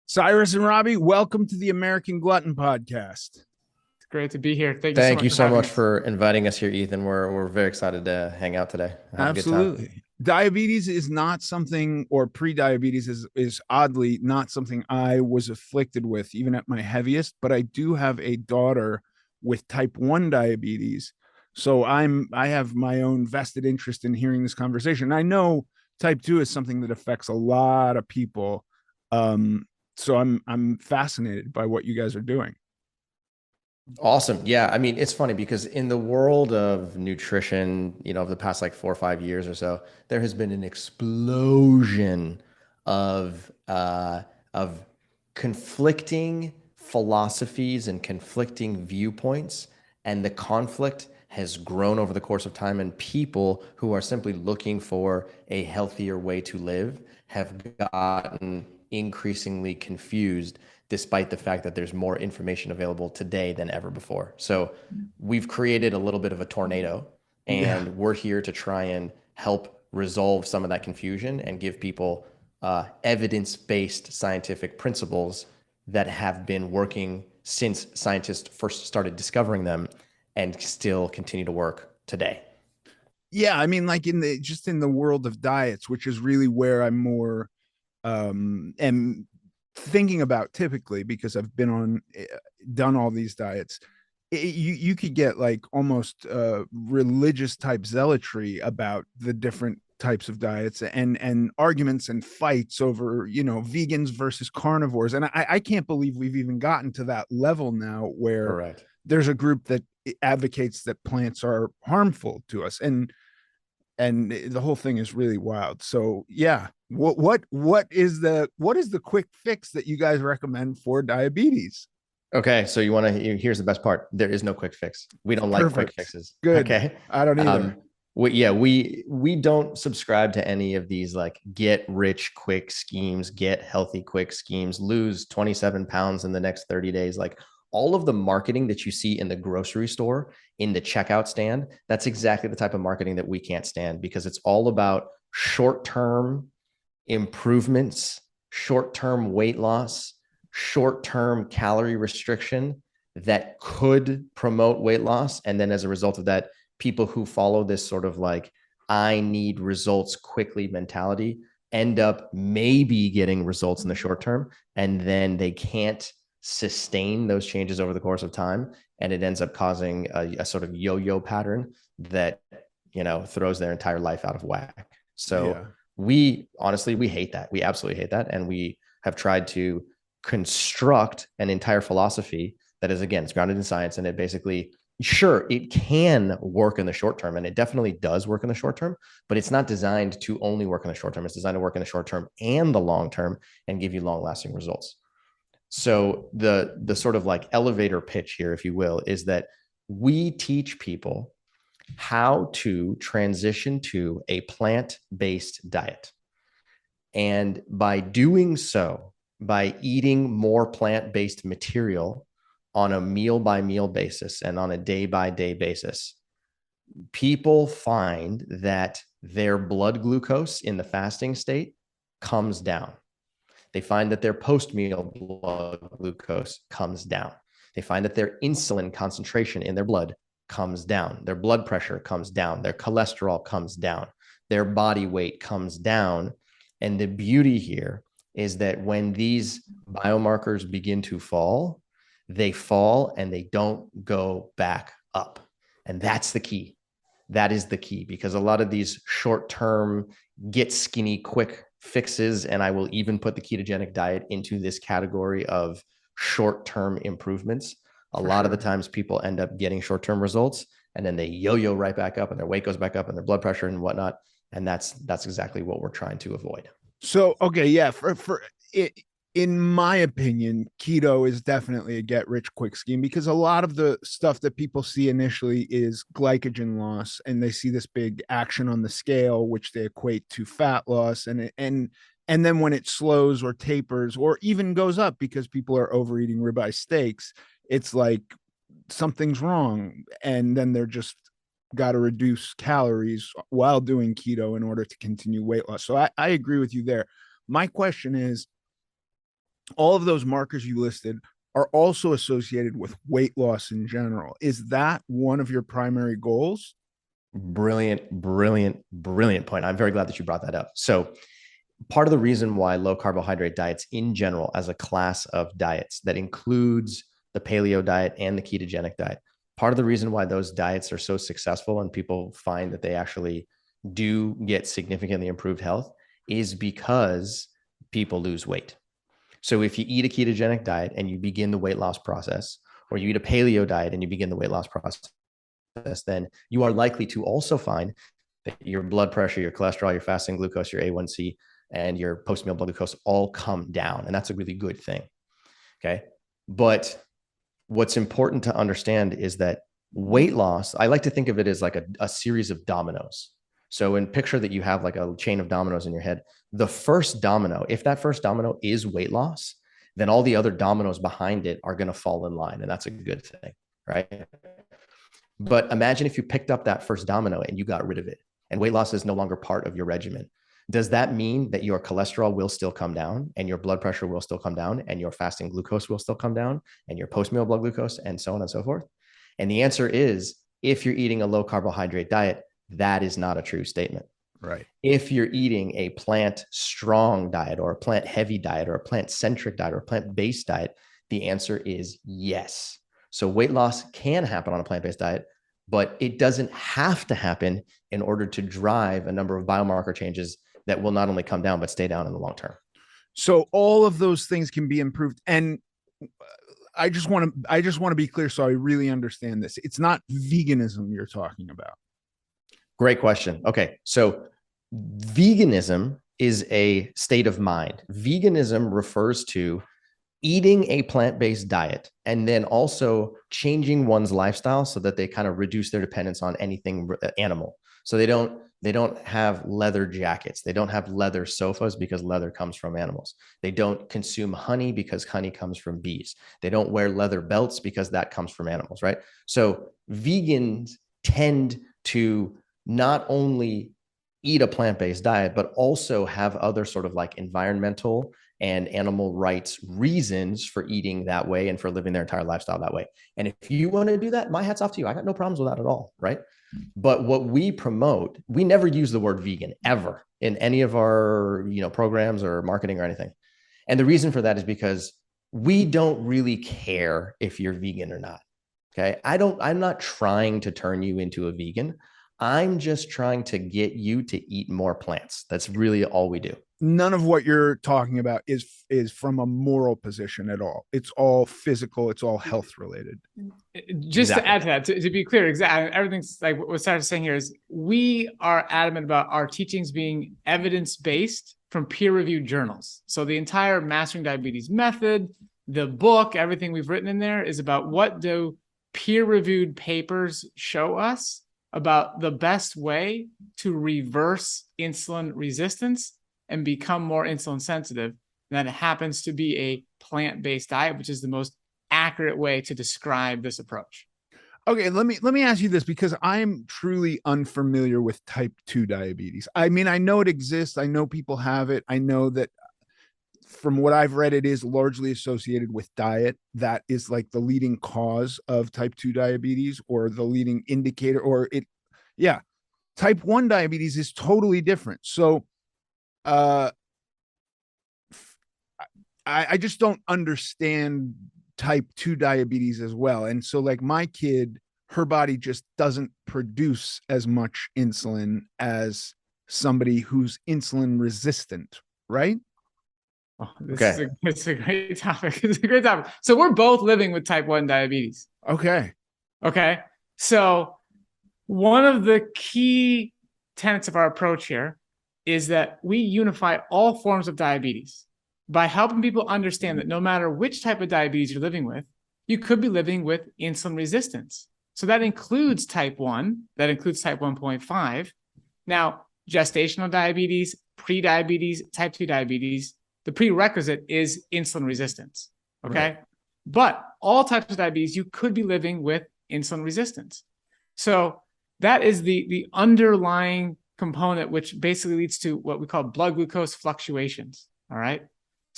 Cyrus and Robby, welcome to the American Glutton Podcast. It's great to be here. Thank you so Thank much you for so having much us. for inviting us here, Ethan. We're very excited to hang out today. Have a good time. Absolutely. Diabetes is not something, or pre-diabetes is oddly not something I was afflicted with, even at my heaviest, but I do have a daughter with type 1 diabetes. So I have my own vested interest in hearing this conversation. I know type 2 is something that affects a lot of people. So I'm fascinated by what you guys are doing. Awesome. Yeah. I mean, it's funny because in the world of nutrition, over the past like 4 or 5 years or so, there has been an explosion of conflicting philosophies and conflicting viewpoints. And the conflict has grown over the course of time, and people who are simply looking for a healthier way to live have gotten increasingly confused, despite the fact that there's more information available today than ever before. So we've created a little bit of a tornado, Yeah. and we're here to try and help resolve some of that confusion and give people evidence-based scientific principles that have been working since scientists first started discovering them and still continue to work today. Yeah, I mean, like in the world of diets, which is really where I'm more am thinking about typically, because I've been on done all these diets. You could get like almost religious type zealotry about the different types of diets, and arguments and fights over vegans versus carnivores, and I can't believe we've even gotten to that level now where Correct. there's a group that advocates that plants are harmful to us, and the whole thing is really wild. So yeah, what is the quick fix that you guys recommend for diabetes? Okay, so here's the best part. There is no quick fix. We don't like quick Perfect. fixes. Good. Okay. I don't either. We don't subscribe to any of these like get rich quick schemes, get healthy quick schemes, lose 27 pounds in the next 30 days. Like all of the marketing that you see in the grocery store, in the checkout stand, that's exactly the type of marketing that we can't stand, because it's all about short-term improvements, short-term weight loss, short-term calorie restriction that could promote weight loss. And then as a result of that, people who follow this sort of like, I need results quickly mentality end up maybe getting results in the short term. And then they can't sustain those changes over the course of time. And it ends up causing a sort of yo-yo pattern that, throws their entire life out of whack. So Yeah. we hate that. We absolutely hate that. And we have tried to construct an entire philosophy that is, again, it's grounded in science. And it basically, sure, it can work in the short term, and it definitely does work in the short term, but it's not designed to only work in the short term. It's designed to work in the short term and the long term and give you long lasting results. So the sort of like elevator pitch here, if you will, is that we teach people how to transition to a plant-based diet. And by doing so, by eating more plant-based material on a meal by meal basis and on a day by day basis, people find that their blood glucose in the fasting state comes down. They find that their post-meal blood glucose comes down. They find that their insulin concentration in their blood comes down. Their blood pressure comes down. Their cholesterol comes down. Their body weight comes down. And the beauty here is that when these biomarkers begin to fall, they fall and they don't go back up. And that's the key. That is the key, because a lot of these short-term get skinny quick fixes, and I will even put the ketogenic diet into this category of short-term improvements. A lot of the times people end up getting short-term results, and then they yo-yo right back up, and their weight goes back up, and their blood pressure and whatnot. And that's exactly what we're trying to avoid. So okay, yeah, for it, in my opinion, keto is definitely a get rich quick scheme, because a lot of the stuff that people see initially is glycogen loss, and they see this big action on the scale, which they equate to fat loss, and then when it slows or tapers or even goes up because people are overeating ribeye steaks, it's like something's wrong, and then they're just got to reduce calories while doing keto in order to continue weight loss. So I agree with you there. My question is, all of those markers you listed are also associated with weight loss in general. Is that one of your primary goals? Brilliant, brilliant, brilliant point. I'm very glad that you brought that up. So part of the reason why low carbohydrate diets in general, as a class of diets that includes the paleo diet and the ketogenic diet, part of the reason why those diets are so successful and people find that they actually do get significantly improved health is because people lose weight. So if you eat a ketogenic diet and you begin the weight loss process, or you eat a paleo diet and you begin the weight loss process, then you are likely to also find that your blood pressure, your cholesterol, your fasting glucose, your A1C, and your post-meal blood glucose all come down. And that's a really good thing. Okay. But what's important to understand is that weight loss, I like to think of it as like a series of dominoes. So in picture that you have like a chain of dominoes in your head, the first domino, if that first domino is weight loss, then all the other dominoes behind it are going to fall in line. And that's a good thing, right? But imagine if you picked up that first domino and you got rid of it, and weight loss is no longer part of your regimen. Does that mean that your cholesterol will still come down, and your blood pressure will still come down, and your fasting glucose will still come down, and your post-meal blood glucose, and so on and so forth? And the answer is, if you're eating a low carbohydrate diet, that is not a true statement. Right. If you're eating a plant strong diet, or a plant heavy diet, or a plant centric diet, or a plant based diet, the answer is yes. So weight loss can happen on a plant-based diet, but it doesn't have to happen in order to drive a number of biomarker changes that will not only come down, but stay down in the long term. So all of those things can be improved. And I just want to be clear, so I really understand this. It's not veganism you're talking about. Great question. Okay. So veganism is a state of mind. Veganism refers to eating a plant-based diet and then also changing one's lifestyle so that they kind of reduce their dependence on anything animal. So they don't have leather jackets. They don't have leather sofas because leather comes from animals. They don't consume honey because honey comes from bees. They don't wear leather belts because that comes from animals, right? So vegans tend to not only eat a plant-based diet, but also have other sort of like environmental and animal rights reasons for eating that way and for living their entire lifestyle that way. And if you want to do that, my hat's off to you. I got no problems with that at all, right? But what we promote, we never use the word vegan ever in any of our, programs or marketing or anything. And the reason for that is because we don't really care if you're vegan or not. Okay. I'm not trying to turn you into a vegan. I'm just trying to get you to eat more plants. That's really all we do. None of what you're talking about is from a moral position at all. It's all physical. It's all health related. Just exactly. To add to that, to be clear, exactly everything's like what Cyrus is saying here is we are adamant about our teachings being evidence-based from peer-reviewed journals. So the entire Mastering Diabetes method, the book, everything we've written in there is about what do peer-reviewed papers show us about the best way to reverse insulin resistance and become more insulin sensitive. And that happens to be a plant-based diet, which is the most accurate way to describe this approach. Okay, let me ask you this, because I'm truly unfamiliar with type 2 diabetes. I mean, I know it exists. I know people have it. I know that from what I've read, it is largely associated with diet. That is like the leading cause of type 2 diabetes, or the leading indicator, type 1 diabetes is totally different. So I just don't understand type 2 diabetes as well. And so like my kid, her body just doesn't produce as much insulin as somebody who's insulin resistant, right? Oh, it's a great topic. It's a great topic. So we're both living with type 1 diabetes. Okay. So one of the key tenets of our approach here is that we unify all forms of diabetes by helping people understand that no matter which type of diabetes you're living with, you could be living with insulin resistance. So that includes type 1, that includes type 1.5. Now, gestational diabetes, pre-diabetes, type 2 diabetes, the prerequisite is insulin resistance, okay? Right. But all types of diabetes, you could be living with insulin resistance. So that is the underlying component, which basically leads to what we call blood glucose fluctuations, all right?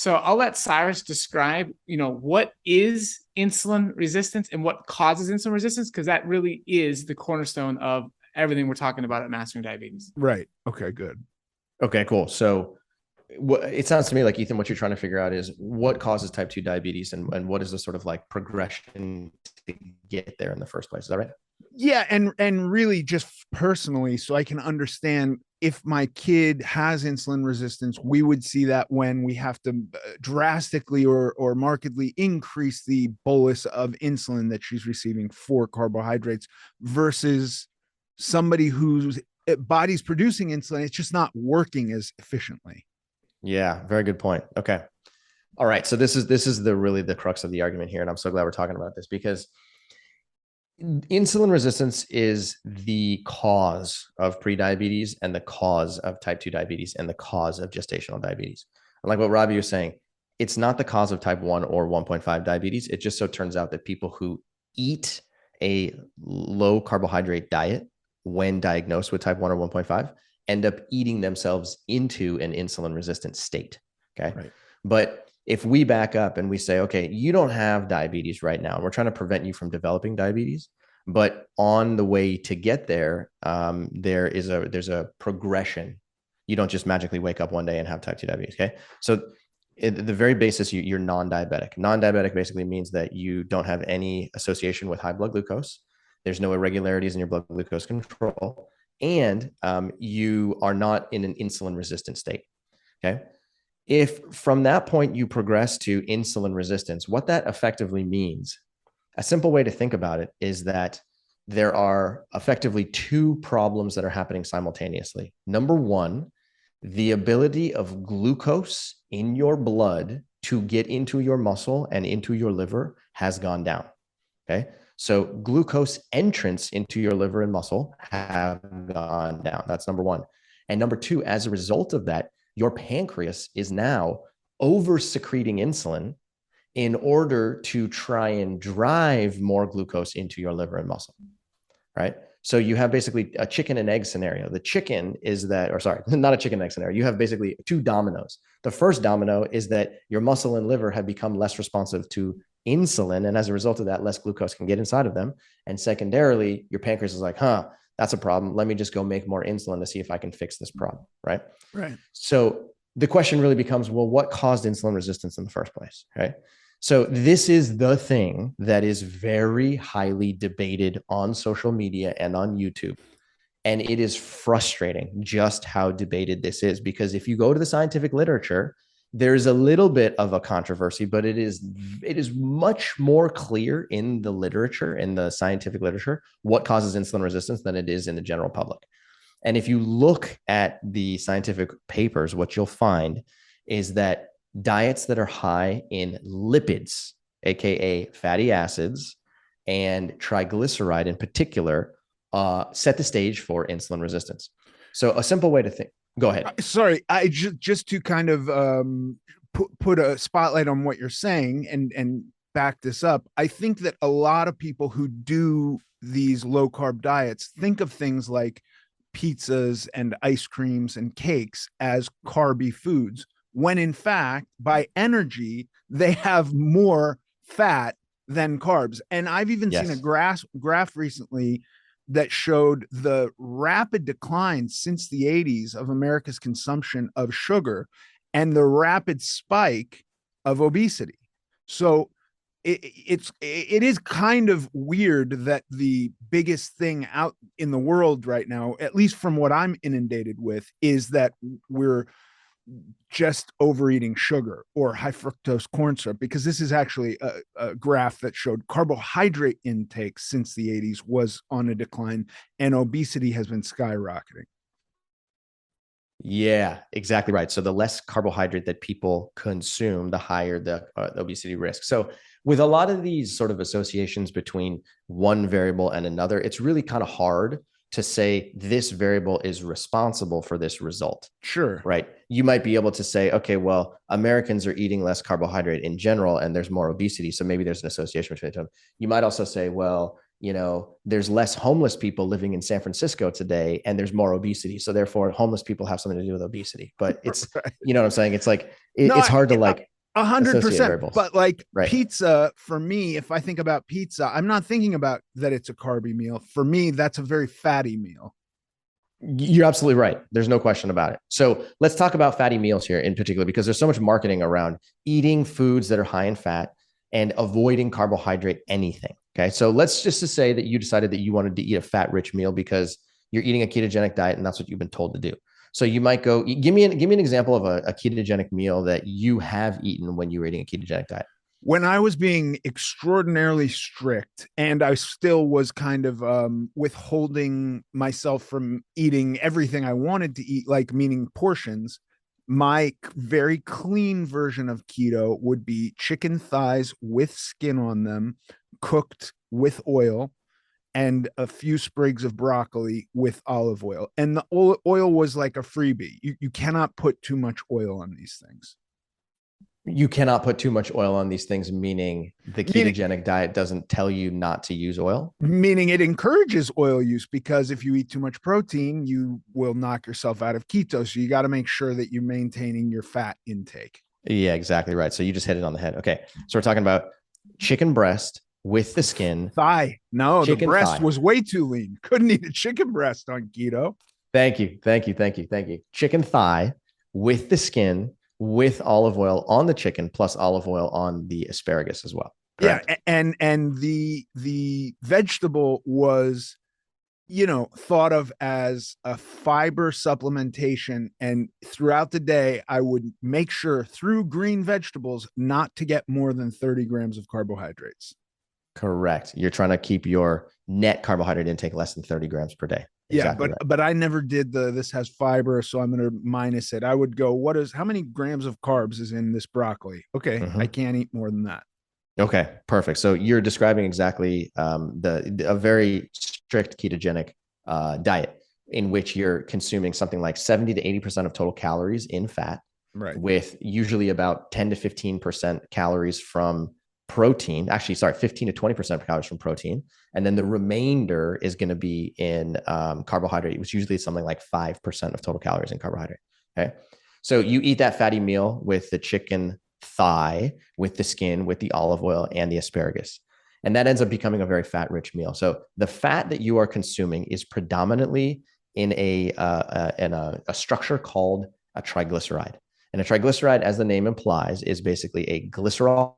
So I'll let Cyrus describe, what is insulin resistance and what causes insulin resistance, because that really is the cornerstone of everything we're talking about at Mastering Diabetes. Right. Okay, good. Okay, cool. So it sounds to me like, Ethan, what you're trying to figure out is what causes type 2 diabetes and what is the sort of like progression to get there in the first place. Is that right? Yeah, and really just personally, so I can understand if my kid has insulin resistance, we would see that when we have to drastically or markedly increase the bolus of insulin that she's receiving for carbohydrates versus somebody whose body's producing insulin, it's just not working as efficiently. Yeah, very good point. Okay. All right. So this is really the crux of the argument here. And I'm so glad we're talking about this, because insulin resistance is the cause of prediabetes and the cause of type 2 diabetes and the cause of gestational diabetes. And like what Robby was saying, it's not the cause of type 1 or 1.5 diabetes. It just so turns out that people who eat a low carbohydrate diet when diagnosed with type 1 or 1.5 end up eating themselves into an insulin resistant state. Okay. Right. But if we back up and we say, okay, you don't have diabetes right now, and we're trying to prevent you from developing diabetes, but on the way to get there, there's a progression. You don't just magically wake up one day and have type 2 diabetes. Okay. So at the very basis, you're non-diabetic. Non-diabetic basically means that you don't have any association with high blood glucose. There's no irregularities in your blood glucose control. And you are not in an insulin resistant state. Okay. If from that point you progress to insulin resistance, what that effectively means, a simple way to think about it is that there are effectively two problems that are happening simultaneously. Number one, the ability of glucose in your blood to get into your muscle and into your liver has gone down. Okay. So glucose entrance into your liver and muscle have gone down. That's number one. And number two, as a result of that, your pancreas is now over secreting insulin in order to try and drive more glucose into your liver and muscle, right? So you have basically a chicken and egg scenario. The chicken is that, or sorry, not a chicken and egg scenario. You have basically two dominoes. The first domino is that your muscle and liver have become less responsive to insulin. And as a result of that, less glucose can get inside of them. And secondarily, your pancreas is like, that's a problem. Let me just go make more insulin to see if I can fix this problem, right? Right. So the question really becomes, well, what caused insulin resistance in the first place, right? So this is the thing that is very highly debated on social media and on YouTube. And it is frustrating just how debated this is, because if you go to the scientific literature, there's a little bit of a controversy, but it is much more clear in the literature, in the scientific literature, what causes insulin resistance than it is in the general public. And if you look at the scientific papers, what you'll find is that diets that are high in lipids, aka fatty acids, and triglyceride in particular, set the stage for insulin resistance. So a simple way to think. Go ahead. Sorry, I just to kind of put a spotlight on what you're saying and back this up. I think that a lot of people who do these low carb diets think of things like pizzas and ice creams and cakes as carby foods, when in fact, by energy, they have more fat than carbs. And I've even seen a graph recently that showed the rapid decline since the 80s of America's consumption of sugar and the rapid spike of obesity. So it is kind of weird that the biggest thing out in the world right now, at least from what I'm inundated with, is that we're just overeating sugar or high fructose corn syrup, because this is actually a graph that showed carbohydrate intake since the 80s was on a decline and obesity has been skyrocketing. Yeah, exactly right. So the less carbohydrate that people consume, the higher the obesity risk. So with a lot of these sort of associations between one variable and another, it's really kind of hard to say this variable is responsible for this result. Sure. Right. You might be able to say, okay, well, Americans are eating less carbohydrate in general, and there's more obesity. So maybe there's an association between them. You might also say, well, there's less homeless people living in San Francisco today, and there's more obesity. So therefore, homeless people have something to do with obesity. But it's, right. You know what I'm saying? It's like, it's hard to like associated 100%. variables. But like Right. pizza, for me, if I think about pizza, I'm not thinking about that it's a carby meal. For me, that's a very fatty meal. You're absolutely right. There's no question about it. So let's talk about fatty meals here in particular, because there's so much marketing around eating foods that are high in fat and avoiding carbohydrate anything. Okay. So let's just say that you decided that you wanted to eat a fat rich meal because you're eating a ketogenic diet and that's what you've been told to do. So you might go, give me an example of a ketogenic meal that you have eaten when you were eating a ketogenic diet. When I was being extraordinarily strict and I still was kind of withholding myself from eating everything I wanted to eat, like meaning portions, my very clean version of keto would be chicken thighs with skin on them, cooked with oil, and a few sprigs of broccoli with olive oil. And the oil was like a freebie. You cannot put too much oil on these things. You cannot put too much oil on these things, meaning the ketogenic diet doesn't tell you not to use oil? Meaning it encourages oil use, because if you eat too much protein, you will knock yourself out of keto. So you got to make sure that you're maintaining your fat intake. Yeah, exactly right. So you just hit it on the head. Okay. So we're talking about chicken breast with the skin. Thigh. No, the breast thigh was way too lean. Couldn't eat a chicken breast on keto. Thank you. Chicken thigh with the skin, with olive oil on the chicken, plus olive oil on the asparagus as well. Correct? Yeah, and the vegetable was, thought of as a fiber supplementation, and throughout the day I would make sure through green vegetables not to get more than 30 grams of carbohydrates. Correct. You're trying to keep your net carbohydrate intake less than 30 grams per day. Exactly, yeah, but I never did this has fiber, so I'm going to minus it. I would go, how many grams of carbs is in this broccoli? Okay, I can't eat more than that. Okay, perfect. So you're describing exactly a very strict ketogenic diet in which you're consuming something like 70 to 80% of total calories in fat, right? With usually about 10 to 15% calories from protein, 15 to 20% calories from protein. And then the remainder is going to be in carbohydrate, which usually is something like 5% of total calories in carbohydrate. Okay. So you eat that fatty meal with the chicken thigh, with the skin, with the olive oil and the asparagus. And that ends up becoming a very fat rich meal. So the fat that you are consuming is predominantly in a structure called a triglyceride. And a triglyceride, as the name implies, is basically a glycerol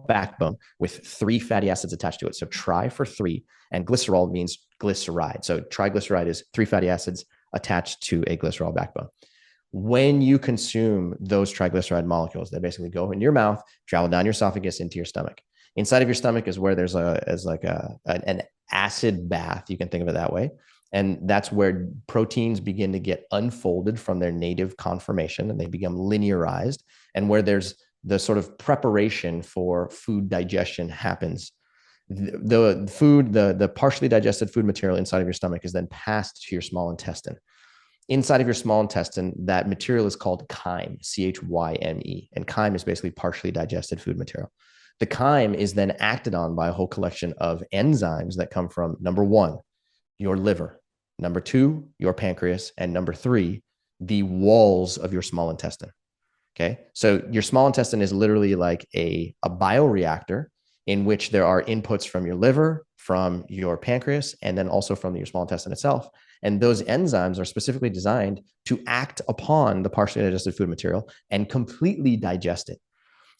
backbone with 3 fatty acids attached to it. So tri for 3, and glycerol means glyceride. So triglyceride is 3 fatty acids attached to a glycerol backbone. When you consume those triglyceride molecules, they basically go in your mouth, travel down your esophagus into your stomach. Inside of your stomach is where there's an acid bath. You can think of it that way. And that's where proteins begin to get unfolded from their native conformation and they become linearized, and where there's the sort of preparation for food digestion happens. The partially digested food material inside of your stomach is then passed to your small intestine. Inside of your small intestine, that material is called chyme, chyme, and chyme is basically partially digested food material. The chyme is then acted on by a whole collection of enzymes that come from, number 1, your liver, number 2, your pancreas, and number 3, the walls of your small intestine. Okay. So your small intestine is literally like a bioreactor in which there are inputs from your liver, from your pancreas, and then also from your small intestine itself. And those enzymes are specifically designed to act upon the partially digested food material and completely digest it.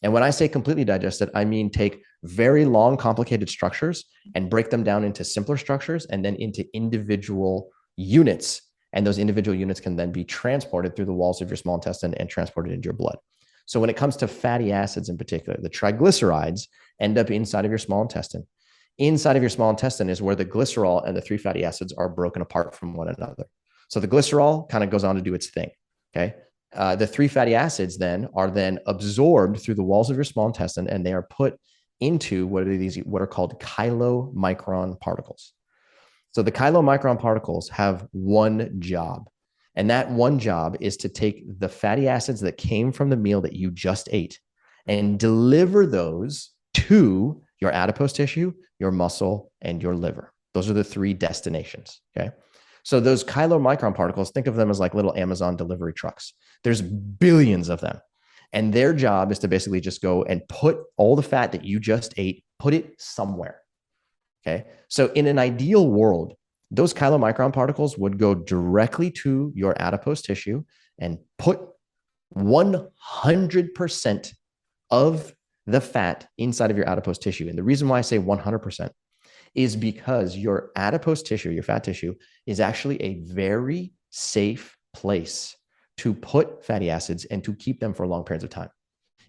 And when I say completely digest it, I mean take very long, complicated structures and break them down into simpler structures and then into individual units. And those individual units can then be transported through the walls of your small intestine and transported into your blood. So when it comes to fatty acids in particular, the triglycerides end up inside of your small intestine. Inside of your small intestine is where the glycerol and the 3 fatty acids are broken apart from one another. So the glycerol kind of goes on to do its thing. Okay. The 3 fatty acids then are then absorbed through the walls of your small intestine, and they are put into what are called chylomicron particles. So the chylomicron particles have one job, and that one job is to take the fatty acids that came from the meal that you just ate and deliver those to your adipose tissue, your muscle, and your liver. Those are the 3 destinations. Okay. So those chylomicron particles, think of them as like little Amazon delivery trucks. There's billions of them. And their job is to basically just go and put all the fat that you just ate, put it somewhere. Okay. So in an ideal world, those chylomicron particles would go directly to your adipose tissue and put 100% of the fat inside of your adipose tissue. And the reason why I say 100% is because your adipose tissue, your fat tissue, is actually a very safe place to put fatty acids and to keep them for long periods of time.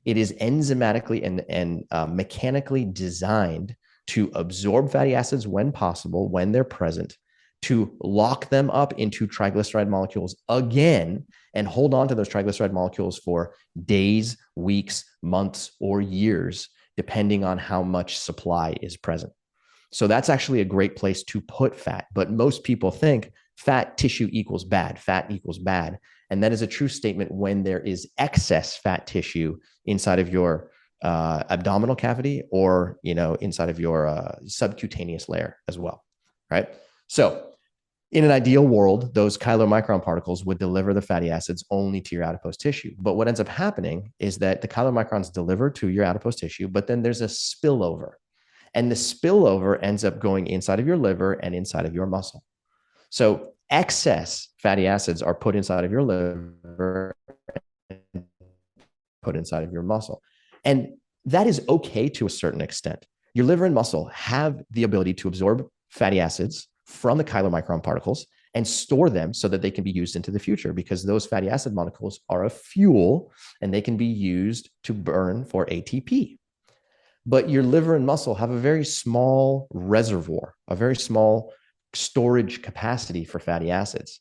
It is enzymatically and mechanically designed to absorb fatty acids when possible, when they're present, to lock them up into triglyceride molecules again and hold on to those triglyceride molecules for days, weeks, months, or years, depending on how much supply is present. So that's actually a great place to put fat. But most people think fat tissue equals bad, fat equals bad. And that is a true statement when there is excess fat tissue inside of your abdominal cavity or, inside of your subcutaneous layer as well, right? So in an ideal world, those chylomicron particles would deliver the fatty acids only to your adipose tissue. But what ends up happening is that the chylomicrons deliver to your adipose tissue, but then there's a spillover. And the spillover ends up going inside of your liver and inside of your muscle. So excess fatty acids are put inside of your liver, and put inside of your muscle. And that is okay to a certain extent. Your liver and muscle have the ability to absorb fatty acids from the chylomicron particles and store them so that they can be used into the future, because those fatty acid molecules are a fuel and they can be used to burn for ATP. But your liver and muscle have a very small reservoir, a very small storage capacity for fatty acids.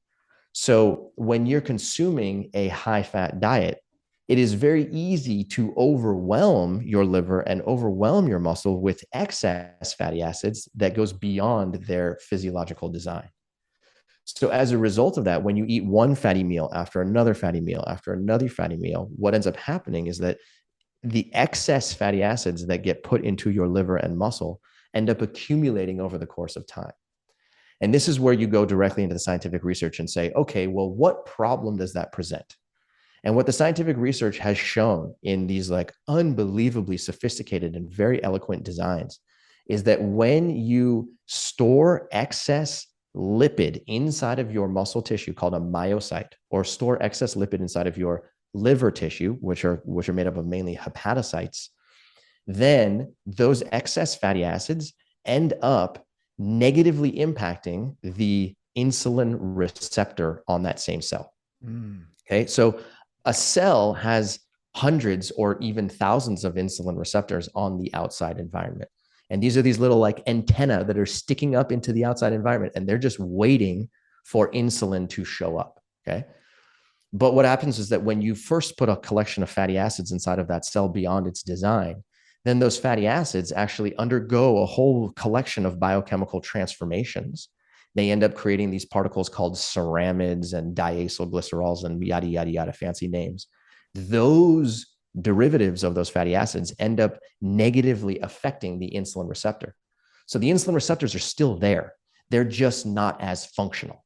So when you're consuming a high fat diet, it is very easy to overwhelm your liver and overwhelm your muscle with excess fatty acids that goes beyond their physiological design. So as a result of that, when you eat one fatty meal after another fatty meal after another fatty meal, what ends up happening is that the excess fatty acids that get put into your liver and muscle end up accumulating over the course of time. And this is where you go directly into the scientific research and say, okay, well, what problem does that present? And what the scientific research has shown in these unbelievably sophisticated and very eloquent designs is that when you store excess lipid inside of your muscle tissue called a myocyte, or store excess lipid inside of your liver tissue, which are made up of mainly hepatocytes, then those excess fatty acids end up negatively impacting the insulin receptor on that same cell. Okay, so a cell has hundreds or even thousands of insulin receptors on the outside environment. And these are these little antennae that are sticking up into the outside environment, and they're just waiting for insulin to show up. Okay. But what happens is that when you first put a collection of fatty acids inside of that cell beyond its design, then those fatty acids actually undergo a whole collection of biochemical transformations. They end up creating these particles called ceramides and diacylglycerols and yada, yada, yada, fancy names. Those derivatives of those fatty acids end up negatively affecting the insulin receptor. So the insulin receptors are still there. They're just not as functional.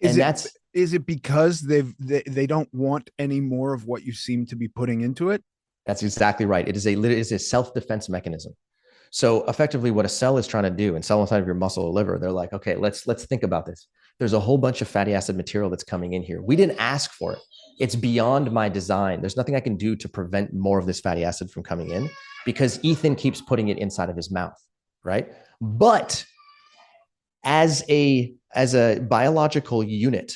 Is it because they don't want any more of what you seem to be putting into it? That's exactly right. It is a self-defense mechanism. So effectively what a cell is trying to do, and cell inside of your muscle or liver, they're like, okay, let's think about this. There's a whole bunch of fatty acid material that's coming in here. We didn't ask for it. It's beyond my design. There's nothing I can do to prevent more of this fatty acid from coming in because Ethan keeps putting it inside of his mouth, right? But as a biological unit,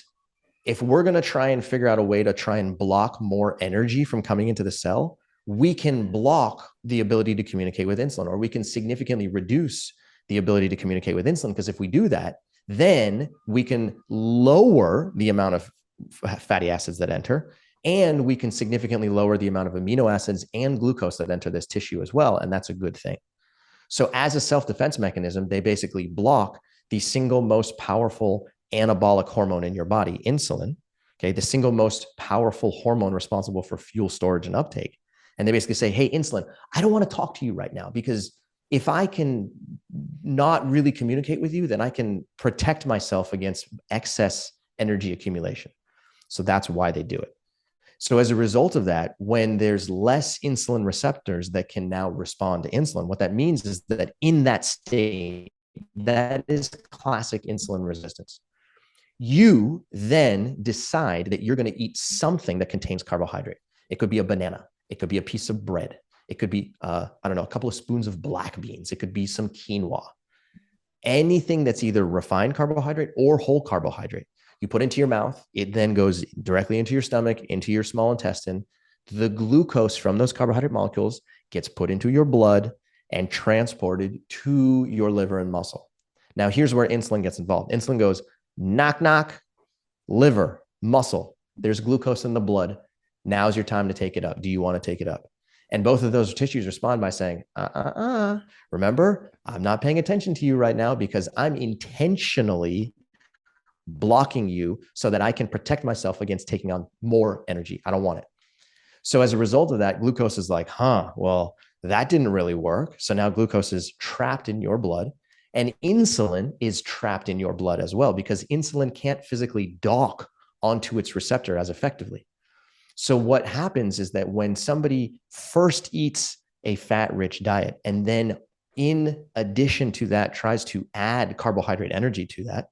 if we're going to try and figure out a way to try and block more energy from coming into the cell, we can block the ability to communicate with insulin, or we can significantly reduce the ability to communicate with insulin. Because if we do that, then we can lower the amount of fatty acids that enter, and we can significantly lower the amount of amino acids and glucose that enter this tissue as well. And that's a good thing. So as a self-defense mechanism, they basically block the single most powerful anabolic hormone in your body, insulin, okay, the single most powerful hormone responsible for fuel storage and uptake. And they basically say, hey, insulin, I don't want to talk to you right now, because if I can not really communicate with you, then I can protect myself against excess energy accumulation. So that's why they do it. So as a result of that, when there's less insulin receptors that can now respond to insulin, what that means is that in that state, that is classic insulin resistance. You then decide that you're going to eat something that contains carbohydrate. It could be a banana. It could be a piece of bread. It could be, I don't know, a couple of spoons of black beans. It could be some quinoa. Anything that's either refined carbohydrate or whole carbohydrate. You put into your mouth, it then goes directly into your stomach, into your small intestine. The glucose from those carbohydrate molecules gets put into your blood and transported to your liver and muscle. Now, here's where insulin gets involved. Insulin goes, knock, knock, liver, muscle. There's glucose in the blood. Now's your time to take it up. Do you want to take it up? And both of those tissues respond by saying, remember, I'm not paying attention to you right now because I'm intentionally blocking you so that I can protect myself against taking on more energy. I don't want it. So as a result of that, glucose is like, well, that didn't really work. So now glucose is trapped in your blood, and insulin is trapped in your blood as well, because insulin can't physically dock onto its receptor as effectively. So what happens is that when somebody first eats a fat-rich diet and then in addition to that tries to add carbohydrate energy to that,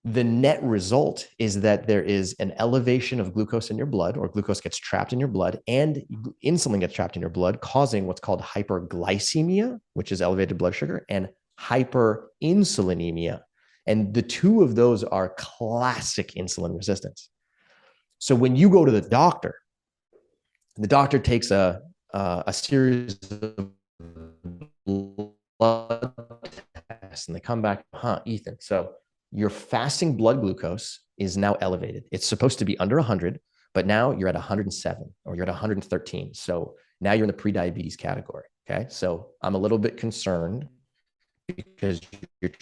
the net result is that there is an elevation of glucose in your blood, or glucose gets trapped in your blood, and insulin gets trapped in your blood, causing what's called hyperglycemia, which is elevated blood sugar, and hyperinsulinemia. And the two of those are classic insulin resistance. So when you go to the doctor takes a series of blood tests, and they come back, Ethan, so your fasting blood glucose is now elevated. It's supposed to be under 100, but now you're at 107 or you're at 113. So now you're in the prediabetes category. Okay. So I'm a little bit concerned because you're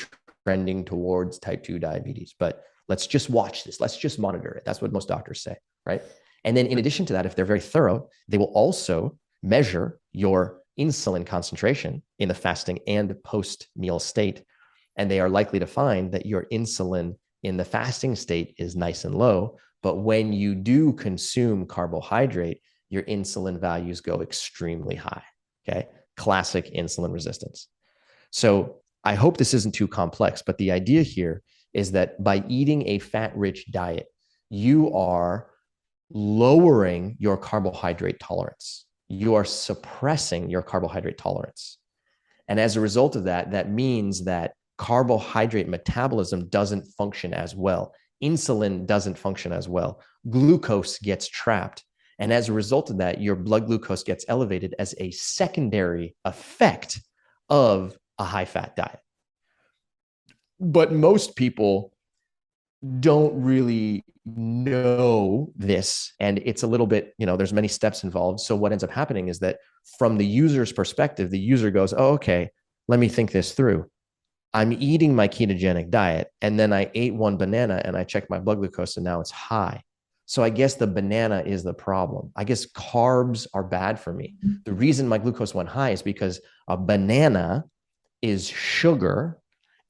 trending towards type 2 diabetes, but let's just watch this. Let's just monitor it. That's what most doctors say, right? And then in addition to that, if they're very thorough, they will also measure your insulin concentration in the fasting and post-meal state. And they are likely to find that your insulin in the fasting state is nice and low. But when you do consume carbohydrate, your insulin values go extremely high. Okay. Classic insulin resistance. So I hope this isn't too complex, but the idea here is that by eating a fat-rich diet, you are lowering your carbohydrate tolerance. You are suppressing your carbohydrate tolerance. And as a result of that, that means that carbohydrate metabolism doesn't function as well. Insulin doesn't function as well. Glucose gets trapped. And as a result of that, your blood glucose gets elevated as a secondary effect of a high-fat diet. But most people don't really know this, and it's a little bit, there's many steps involved. So what ends up happening is that from the user's perspective, the user goes, oh, okay, let me think this through. I'm eating my ketogenic diet, and then I ate one banana and I checked my blood glucose and now it's high. So I guess the banana is the problem. I guess carbs are bad for me. The reason my glucose went high is because a banana is sugar,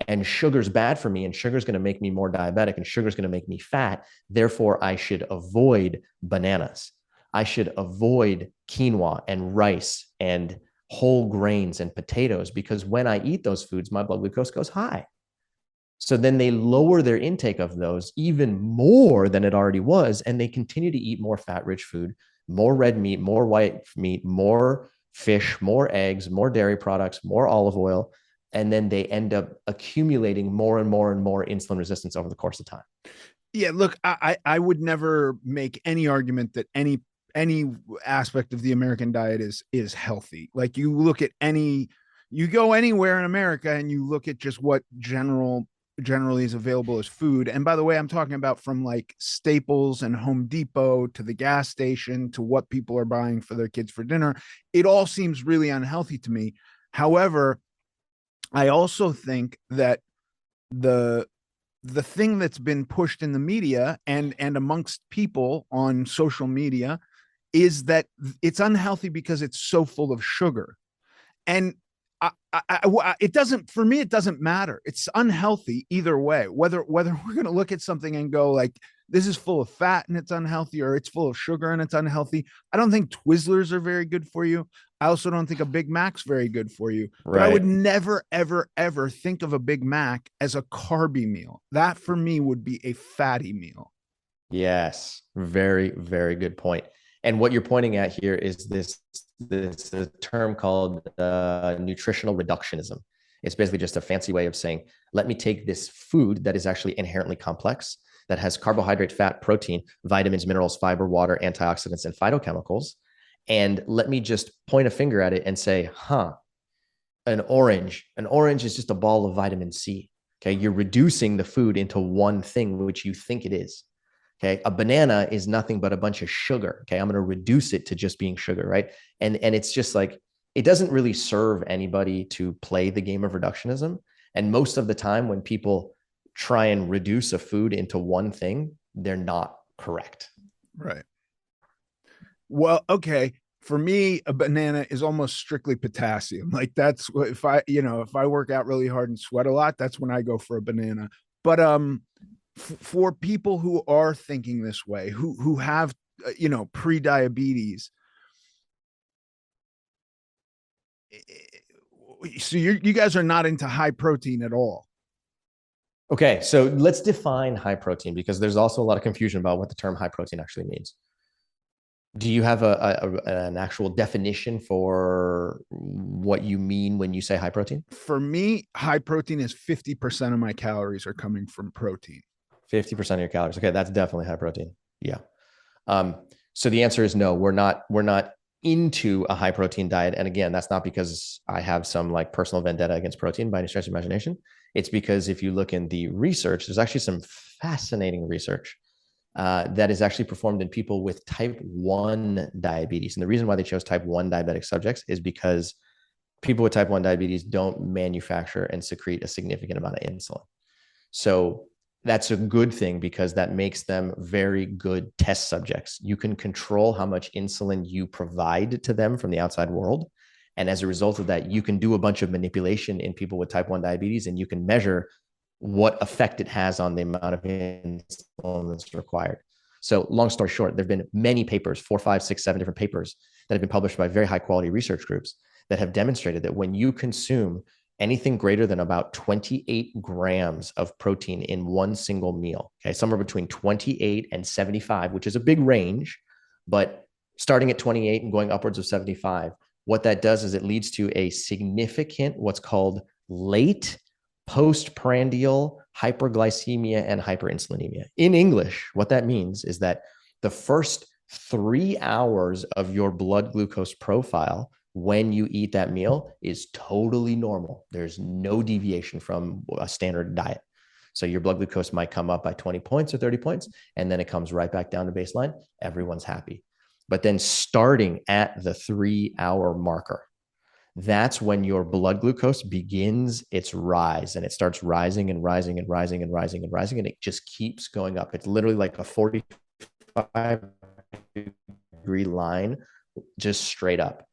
and sugar's bad for me, and sugar's going to make me more diabetic, and sugar's going to make me fat. Therefore, I should avoid bananas. I should avoid quinoa and rice and whole grains and potatoes, because when I eat those foods, my blood glucose goes high. So then they lower their intake of those even more than it already was, and they continue to eat more fat-rich food, more red meat, more white meat, more fish, more eggs, more dairy products, more olive oil, and then they end up accumulating more and more and more insulin resistance over the course of time. Yeah, look, I would never make any argument that any aspect of the American diet is healthy. Like, you look at you go anywhere in America and you look at just what generally is available as food. And by the way, I'm talking about from like Staples and Home Depot to the gas station to what people are buying for their kids for dinner. It all seems really unhealthy to me. However, I also think that the thing that's been pushed in the media and amongst people on social media is that it's unhealthy because it's so full of sugar. And it doesn't, for me, it doesn't matter. It's unhealthy either way, whether we're going to look at something and go like, this is full of fat and it's unhealthy, or it's full of sugar and it's unhealthy. I don't think Twizzlers are very good for you. I also don't think a Big Mac's very good for you, but I would never, ever, ever think of a Big Mac as a carby meal. That for me would be a fatty meal. Yes. Very, very good point. And what you're pointing at here is this a term called nutritional reductionism. It's basically just a fancy way of saying, let me take this food that is actually inherently complex, that has carbohydrate, fat, protein, vitamins, minerals, fiber, water, antioxidants, and phytochemicals, and let me just point a finger at it and say, an orange is just a ball of vitamin C. Okay. You're reducing the food into one thing, which you think it is. Okay. A banana is nothing but a bunch of sugar. Okay. I'm going to reduce it to just being sugar. Right. And it's just like, it doesn't really serve anybody to play the game of reductionism. And most of the time when people try and reduce a food into one thing, they're not correct. Right. Well, okay. For me, a banana is almost strictly potassium. Like that's if I work out really hard and sweat a lot, that's when I go for a banana. But for people who are thinking this way, who have pre-diabetes, so you guys are not into high protein at all. Okay, so let's define high protein, because there's also a lot of confusion about what the term high protein actually means. Do you have an actual definition for what you mean when you say high protein? For me, high protein is 50% of my calories are coming from protein. 50% of your calories. Okay, that's definitely high protein. Yeah. So the answer is no, we're not into a high protein diet. And again, that's not because I have some like personal vendetta against protein by any stretch of imagination. It's because if you look in the research, there's actually some fascinating research that is actually performed in people with type 1 diabetes. And the reason why they chose type 1 diabetic subjects is because people with type 1 diabetes don't manufacture and secrete a significant amount of insulin. So that's a good thing, because that makes them very good test subjects. You can control how much insulin you provide to them from the outside world. And as a result of that, you can do a bunch of manipulation in people with type 1 diabetes, and you can measure what effect it has on the amount of insulin that's required. So long story short, there have been many papers, 4, 5, 6, 7 different papers that have been published by very high quality research groups that have demonstrated that when you consume anything greater than about 28 grams of protein in one single meal, okay, somewhere between 28 and 75, which is a big range, but starting at 28 and going upwards of 75, what that does is it leads to a significant, what's called late postprandial hyperglycemia and hyperinsulinemia. In English, what that means is that the first 3 hours of your blood glucose profile when you eat that meal is totally normal. There's no deviation from a standard diet. So your blood glucose might come up by 20 points or 30 points, and then it comes right back down to baseline. Everyone's happy. But then starting at the 3-hour marker, that's when your blood glucose begins its rise, and it starts rising and rising and rising and rising and rising, and it just keeps going up. It's literally like a 45-degree line, just straight up.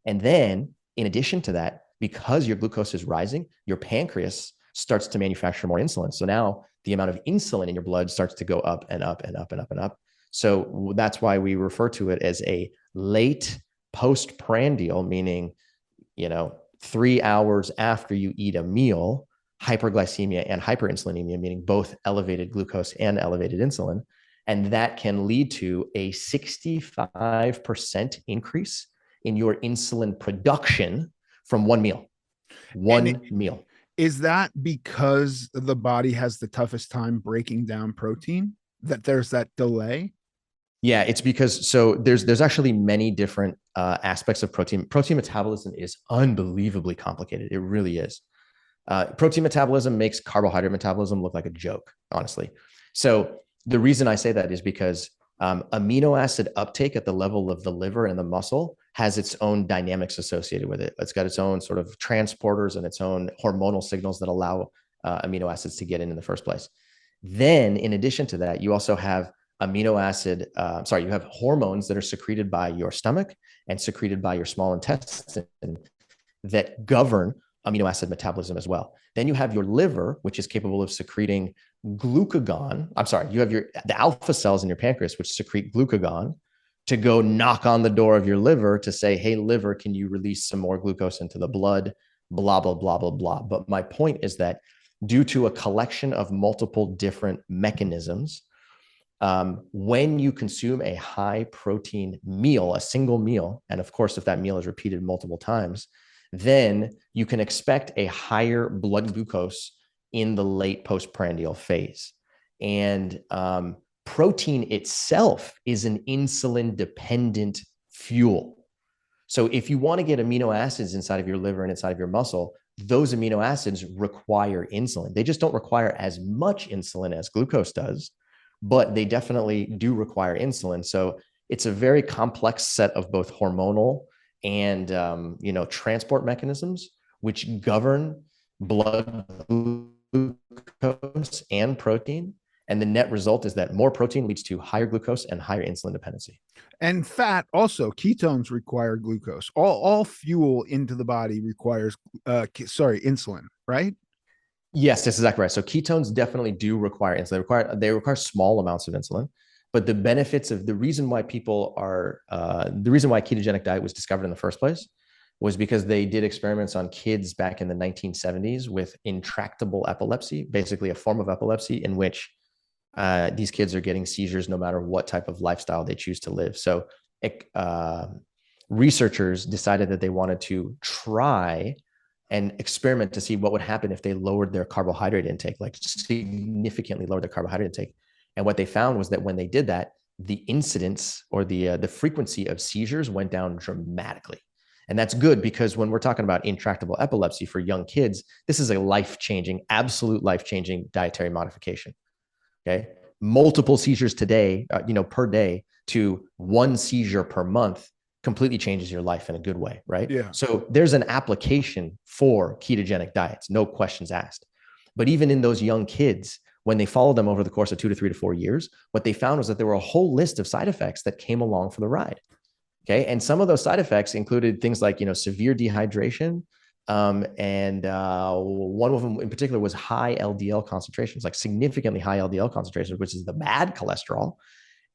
And then in addition to that, because your glucose is rising, your pancreas starts to manufacture more insulin. So now the amount of insulin in your blood starts to go up and up and up and up and up. So that's why we refer to it as a late postprandial, meaning, 3 hours after you eat a meal, hyperglycemia and hyperinsulinemia, meaning both elevated glucose and elevated insulin. And that can lead to a 65% increase in your insulin production from one meal. Meal. Is that because the body has the toughest time breaking down protein, that there's that delay? Yeah, it's because, so there's actually many different aspects of protein. Protein metabolism is unbelievably complicated. It really is. Protein metabolism makes carbohydrate metabolism look like a joke, honestly. So the reason I say that is because amino acid uptake at the level of the liver and the muscle has its own dynamics associated with it. It's got its own sort of transporters and its own hormonal signals that allow amino acids to get in the first place. Then in addition to that, you also have you have hormones that are secreted by your stomach and secreted by your small intestine. that govern amino acid metabolism as well. Then you have your liver, which is capable of secreting glucagon. I'm sorry, you have the alpha cells in your pancreas, which secrete glucagon to go knock on the door of your liver to say, hey, liver, can you release some more glucose into the blood? Blah, blah, blah, blah, blah. But my point is that due to a collection of multiple different mechanisms, when you consume a high protein meal, a single meal, and of course, if that meal is repeated multiple times, then you can expect a higher blood glucose in the late postprandial phase. And protein itself is an insulin dependent fuel. So if you want to get amino acids inside of your liver and inside of your muscle, those amino acids require insulin. They just don't require as much insulin as glucose does, but they definitely do require insulin. So it's a very complex set of both hormonal and transport mechanisms which govern blood glucose and protein. And the net result is that more protein leads to higher glucose and higher insulin dependency. And fat also, ketones require glucose. All fuel into the body requires insulin, right? Yes, that's exactly right. So ketones definitely do require insulin. They require small amounts of insulin. But the benefits of the reason why ketogenic diet was discovered in the first place was because they did experiments on kids back in the 1970s with intractable epilepsy, basically a form of epilepsy in which these kids are getting seizures no matter what type of lifestyle they choose to live. So researchers decided that they wanted to try and experiment to see what would happen if they lowered their carbohydrate intake, like significantly lowered their carbohydrate intake. And what they found was that when they did that, the incidence or the frequency of seizures went down dramatically. And that's good because when we're talking about intractable epilepsy for young kids, this is a life-changing, absolute life-changing dietary modification. Okay. Multiple seizures today, per day to one seizure per month completely changes your life in a good way. Right. Yeah. So there's an application for ketogenic diets, no questions asked. But even in those young kids, when they followed them over the course of 2 to 3 to 4 years, what they found was that there were a whole list of side effects that came along for the ride. Okay. And some of those side effects included things like, severe dehydration. And one of them in particular was high LDL concentrations, like significantly high LDL concentrations, which is the bad cholesterol.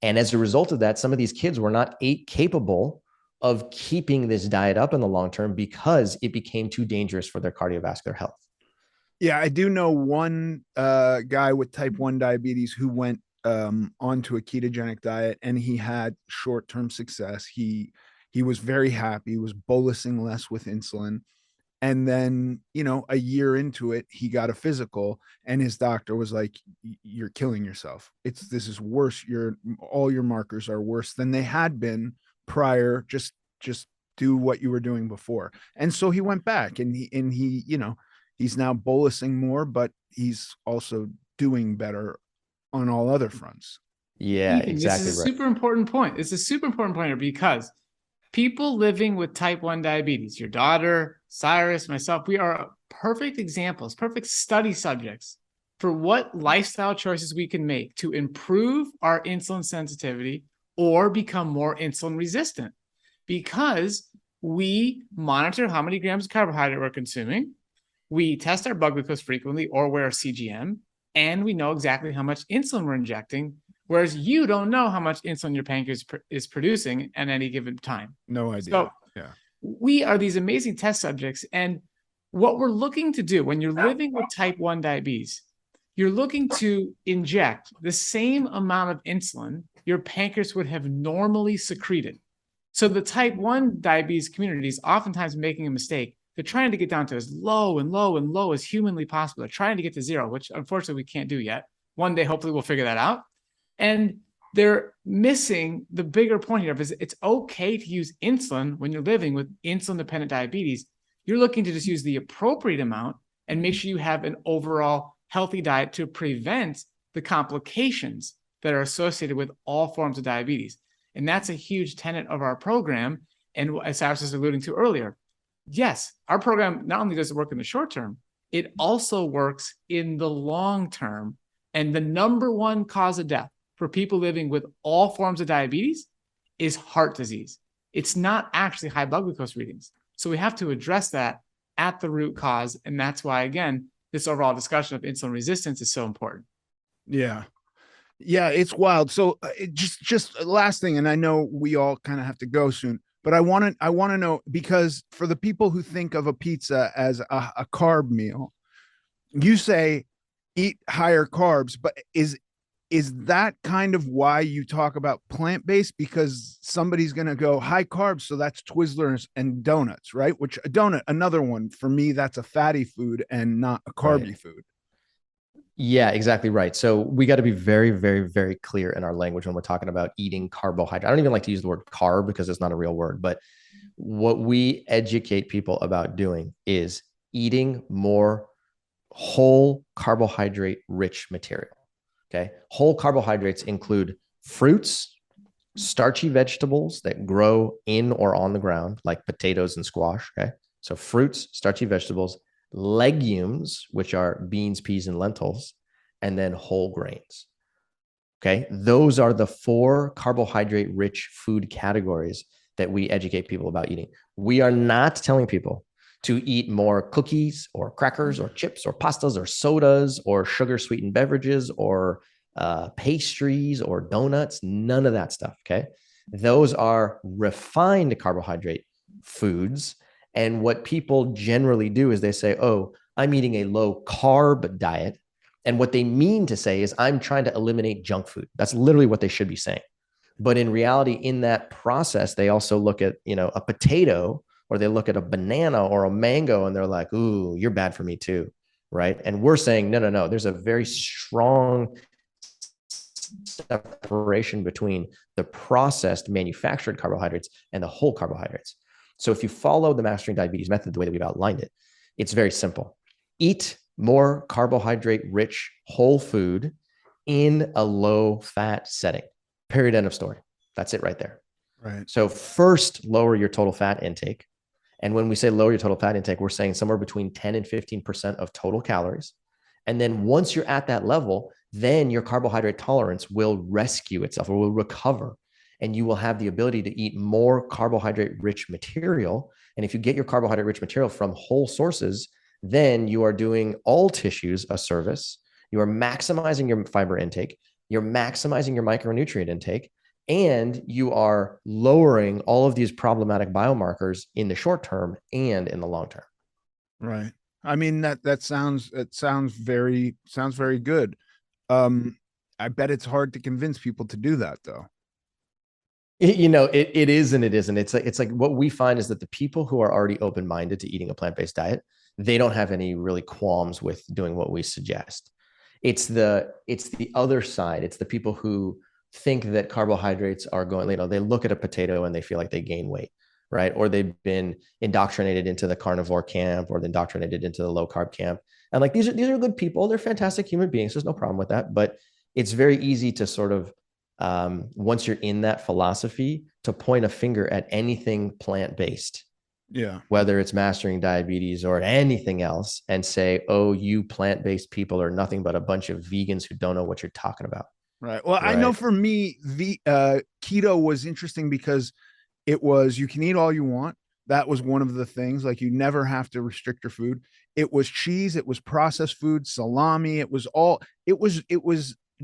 And as a result of that, some of these kids were not capable of keeping this diet up in the long term because it became too dangerous for their cardiovascular health. Yeah, I do know one guy with type 1 diabetes who went onto a ketogenic diet, and he had short-term success. He was very happy. He was bolusing less with insulin. And then, a year into it, he got a physical, and his doctor was like, you're killing yourself. This is worse. All your markers are worse than they had been prior. Just do what you were doing before. And so he went back, and he he's now bolusing more, but he's also doing better on all other fronts. Yeah, exactly. This is a super important point. It's a super important point here because people living with type 1 diabetes, your daughter, Cyrus, myself, we are perfect examples, perfect study subjects for what lifestyle choices we can make to improve our insulin sensitivity or become more insulin resistant, because we monitor how many grams of carbohydrate we're consuming. We test our blood glucose frequently or wear a CGM, and we know exactly how much insulin we're injecting, whereas you don't know how much insulin your pancreas is producing at any given time. No idea. So yeah, we are these amazing test subjects. And what we're looking to do when you're living with type 1 diabetes, you're looking to inject the same amount of insulin your pancreas would have normally secreted. So the type 1 diabetes community is oftentimes making a mistake. They're trying to get down to as low and low and low as humanly possible. They're trying to get to zero, which unfortunately we can't do yet. One day, hopefully we'll figure that out. And they're missing the bigger point here is it's okay to use insulin when you're living with insulin-dependent diabetes. You're looking to just use the appropriate amount and make sure you have an overall healthy diet to prevent the complications that are associated with all forms of diabetes. And that's a huge tenet of our program. And as Cyrus was alluding to earlier, yes, our program not only does it work in the short term, it also works in the long term. And the number one cause of death for people living with all forms of diabetes is heart disease. It's not actually high blood glucose readings. So we have to address that at the root cause. And that's why, again, this overall discussion of insulin resistance is so important. Yeah. Yeah, it's wild. So just last thing, and I know we all kind of have to go soon, but I want to know, because for the people who think of a pizza as a carb meal, you say eat higher carbs, but is that kind of why you talk about plant-based? Because somebody's going to go high carbs, so that's Twizzlers and donuts, right? Which a donut, another one for me, that's a fatty food and not a carby food. Yeah, exactly right. So we got to be very, very, very clear in our language when we're talking about eating carbohydrate. I don't even like to use the word carb because it's not a real word, but what we educate people about doing is eating more whole carbohydrate rich material. Okay. Whole carbohydrates include fruits, starchy vegetables that grow in or on the ground, like potatoes and squash. Okay. So fruits, starchy vegetables, legumes, which are beans, peas, and lentils, and then whole grains. Okay. Those are the 4 carbohydrate rich food categories that we educate people about eating. We are not telling people to eat more cookies or crackers or chips or pastas or sodas or sugar sweetened beverages or pastries or donuts, none of that stuff. Okay. Those are refined carbohydrate foods. And what people generally do is they say, oh, I'm eating a low carb diet. And what they mean to say is I'm trying to eliminate junk food. That's literally what they should be saying. But in reality, in that process, they also look at, a potato, or they look at a banana or a mango and they're like, ooh, you're bad for me too. Right. And we're saying, no. There's a very strong separation between the processed manufactured carbohydrates and the whole carbohydrates. So if you follow the Mastering Diabetes method, the way that we've outlined it, it's very simple. Eat more carbohydrate rich whole food in a low fat setting. Period. End of story. That's it right there. Right. So first, lower your total fat intake. And when we say lower your total fat intake, we're saying somewhere between 10 and 15% of total calories. And then once you're at that level, then your carbohydrate tolerance will rescue itself or will recover. And you will have the ability to eat more carbohydrate rich material. And if you get your carbohydrate rich material from whole sources, then you are doing all tissues a service. You are maximizing your fiber intake. You're maximizing your micronutrient intake. And you are lowering all of these problematic biomarkers in the short term and in the long term. Right. I mean, that sounds very good. I bet it's hard to convince people to do that though. It is and it isn't. It's like what we find is that the people who are already open-minded to eating a plant-based diet, they don't have any really qualms with doing what we suggest. It's the other side. It's the people who think that carbohydrates are going, they look at a potato and they feel like they gain weight, right? Or they've been indoctrinated into the carnivore camp or indoctrinated into the low carb camp. And like, these are good people. They're fantastic human beings. There's no problem with that. But it's very easy to sort of, once you're in that philosophy, to point a finger at anything plant-based. Yeah. Whether it's Mastering Diabetes or anything else, and say, oh, you plant-based people are nothing but a bunch of vegans who don't know what you're talking about. Right. Well, I know for me, the keto was interesting because it was, you can eat all you want. That was one of the things, like you never have to restrict your food. It was cheese. It was processed food, salami. It was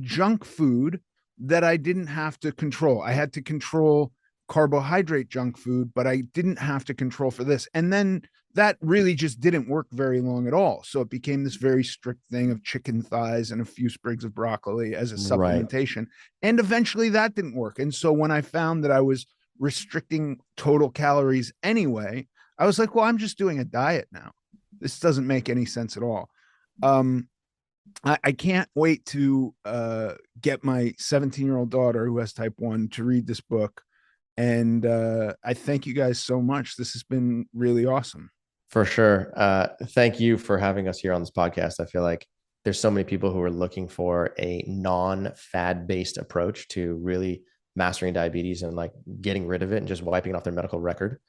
junk food that I didn't have to control. I had to control carbohydrate junk food, but I didn't have to control for this. And then that really just didn't work very long at all. So it became this very strict thing of chicken thighs and a few sprigs of broccoli as a supplementation. Right. And eventually that didn't work. And so when I found that I was restricting total calories anyway, I was like, well, I'm just doing a diet now. This doesn't make any sense at all. I can't wait to get my 17-year-old daughter who has type 1 to read this book. And I thank you guys so much. This has been really awesome. For sure. Thank you for having us here on this podcast. I feel like there's so many people who are looking for a non-fad based approach to really mastering diabetes and like getting rid of it and just wiping it off their medical record.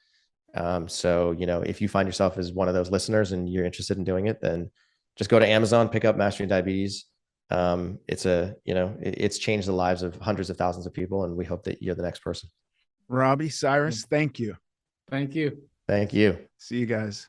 So, if you find yourself as one of those listeners and you're interested in doing it, then just go to Amazon, pick up Mastering Diabetes. It's changed the lives of hundreds of thousands of people. And we hope that you're the next person. Robby, Cyrus, thank you. Thank you. Thank you. See you guys.